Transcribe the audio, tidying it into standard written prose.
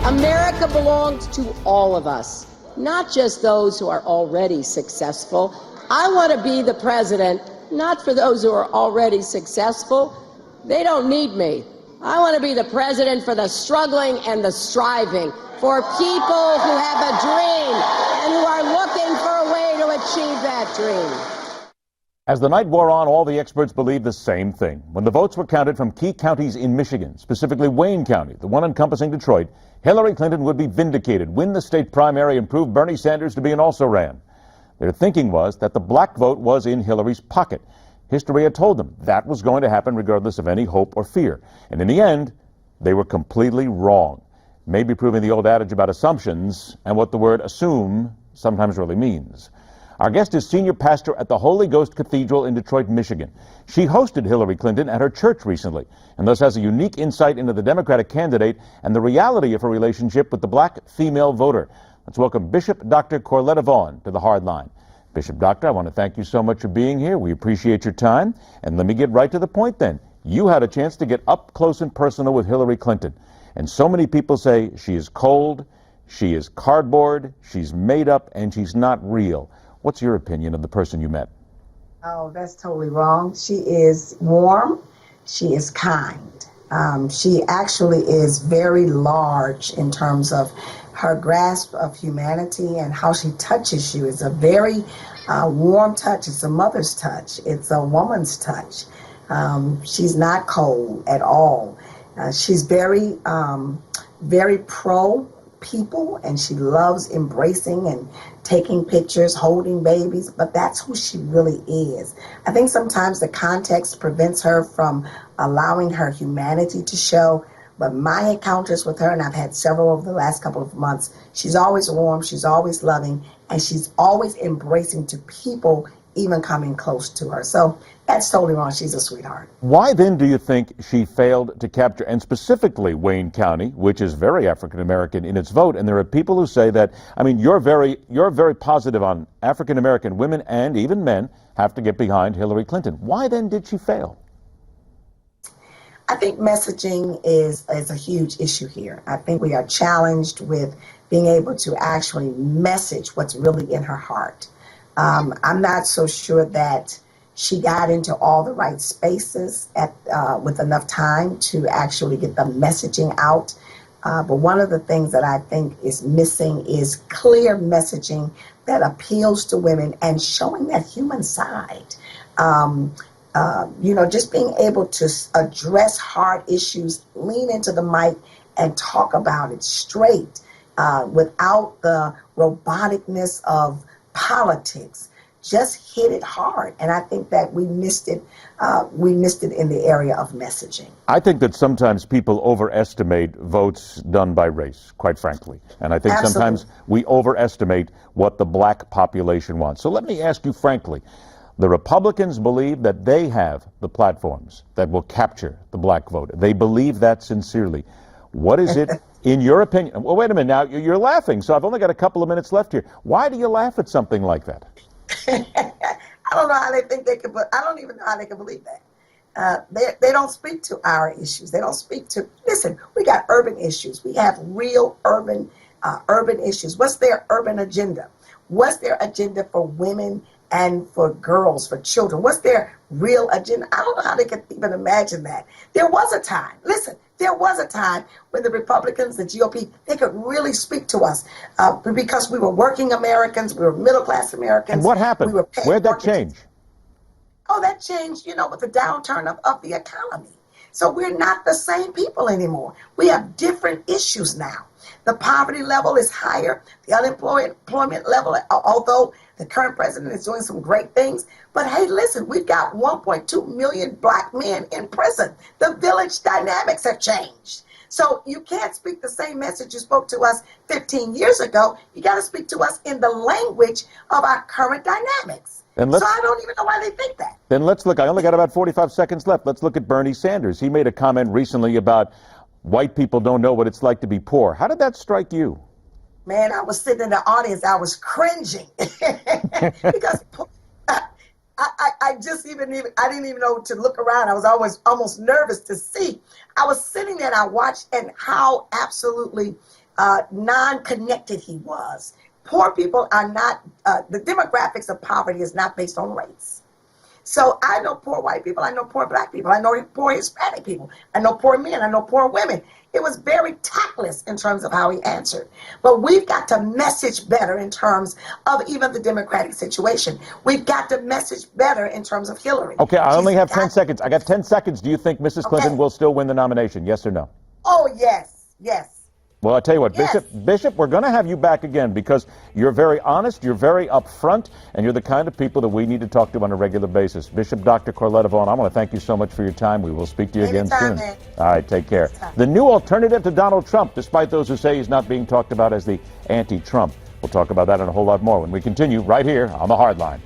America belongs to all of us, not just those who are already successful. I want to be the president, not for those who are already successful. They don't need me. I want to be the president for the struggling and the striving, for people who have a dream and who are looking for a way to achieve that dream. As the night wore on, all the experts believed the same thing. When the votes were counted from key counties in Michigan, specifically Wayne County, the one encompassing Detroit, Hillary Clinton would be vindicated, win the state primary, and prove Bernie Sanders to be an also-ran. Their thinking was that the black vote was in Hillary's pocket. History had told them that was going to happen regardless of any hope or fear. And in the end, they were completely wrong. Maybe proving the old adage about assumptions and what the word assume sometimes really means. Our guest is senior pastor at the Holy Ghost Cathedral in Detroit, Michigan. She hosted Hillary Clinton at her church recently and thus has a unique insight into the Democratic candidate and the reality of her relationship with the black female voter. Let's welcome Bishop Dr. Corletta Vaughn to the Hard Line. Bishop Doctor, I want to thank you so much for being here. We appreciate your time. And let me get right to the point then. You had a chance to get up close and personal with Hillary Clinton. And so many people say she is cold, she is cardboard, she's made up, and she's not real. What's your opinion of the person you met? Oh, that's totally wrong. She is warm. She is kind. She actually is very large in terms of her grasp of humanity and how she touches you. It's a very warm touch. It's a mother's touch. It's a woman's touch. She's not cold at all. She's very, very pro people, and she loves embracing and taking pictures, holding babies, but that's who she really is. I think sometimes the context prevents her from allowing her humanity to show, but my encounters with her, and I've had several over the last couple of months, she's always warm, she's always loving, and she's always embracing to people even coming close to her. So that's totally wrong. She's a sweetheart. Why then do you think she failed to capture, and specifically Wayne County, which is very African-American in its vote? And there are people who say that, I mean, you're very positive on African-American women and even men have to get behind Hillary Clinton. Why then did she fail? I think messaging is a huge issue here. I think we are challenged with being able to actually message what's really in her heart. I'm not so sure that she got into all the right spaces with enough time to actually get the messaging out. But one of the things that I think is missing is clear messaging that appeals to women and showing that human side. Just being able to address hard issues, lean into the mic and talk about it straight without the roboticness of politics. Just hit it hard, and I think that we missed it. We missed it in the area of messaging. I think that sometimes people overestimate votes done by race, quite frankly, and I think Absolutely. Sometimes we overestimate what the black population wants. So let me ask you frankly, the Republicans believe that they have the platforms that will capture the black vote. They believe that sincerely. What is it, in your opinion? Well, wait a minute now, you're laughing, so I've only got a couple of minutes left here. Why do you laugh at something like that? I don't know how they think they could, but I don't even know how they can believe that. They don't speak to our issues. They don't speak to, listen, we got urban issues. We have real urban issues. What's their urban agenda? What's their agenda for women and for girls, for children? What's their real agenda? I don't know how they could even imagine that. There was a time, listen, there was a time when the Republicans, the GOP, they could really speak to us because we were working Americans, we were middle-class Americans. And what happened? Where'd that change? Oh, that changed, with the downturn of the economy. So we're not the same people anymore. We have different issues now. The poverty level is higher. The unemployment level, although the current president is doing some great things. But hey, listen, we've got 1.2 million black men in prison. The village dynamics have changed. So you can't speak the same message you spoke to us 15 years ago. You got to speak to us in the language of our current dynamics. So I don't even know why they think that. Then let's look. I only got about 45 seconds left. Let's look at Bernie Sanders. He made a comment recently about white people don't know what it's like to be poor. How did that strike you? Man, I was sitting in the audience. I was cringing because I didn't even know to look around. I was almost nervous to see. I was sitting there and I watched and how absolutely non-connected he was. Poor people are not, the demographics of poverty is not based on race. So I know poor white people, I know poor black people, I know poor Hispanic people, I know poor men, I know poor women. It was very tactless in terms of how he answered. But we've got to message better in terms of even the Democratic situation. We've got to message better in terms of Hillary. Okay, I only have 10 seconds. I got 10 seconds. Do you think Mrs. Clinton will still win the nomination? Yes or no? Oh, yes, yes. Well, I tell you what, Yes. Bishop, we're going to have you back again because you're very honest, you're very upfront, and you're the kind of people that we need to talk to on a regular basis. Bishop Dr. Corletta Vaughn, I want to thank you so much for your time. We will speak to you again soon. Man. All right, take care. The new alternative to Donald Trump, despite those who say he's not being talked about as the anti-Trump. We'll talk about that and a whole lot more when we continue right here on The Hard Line.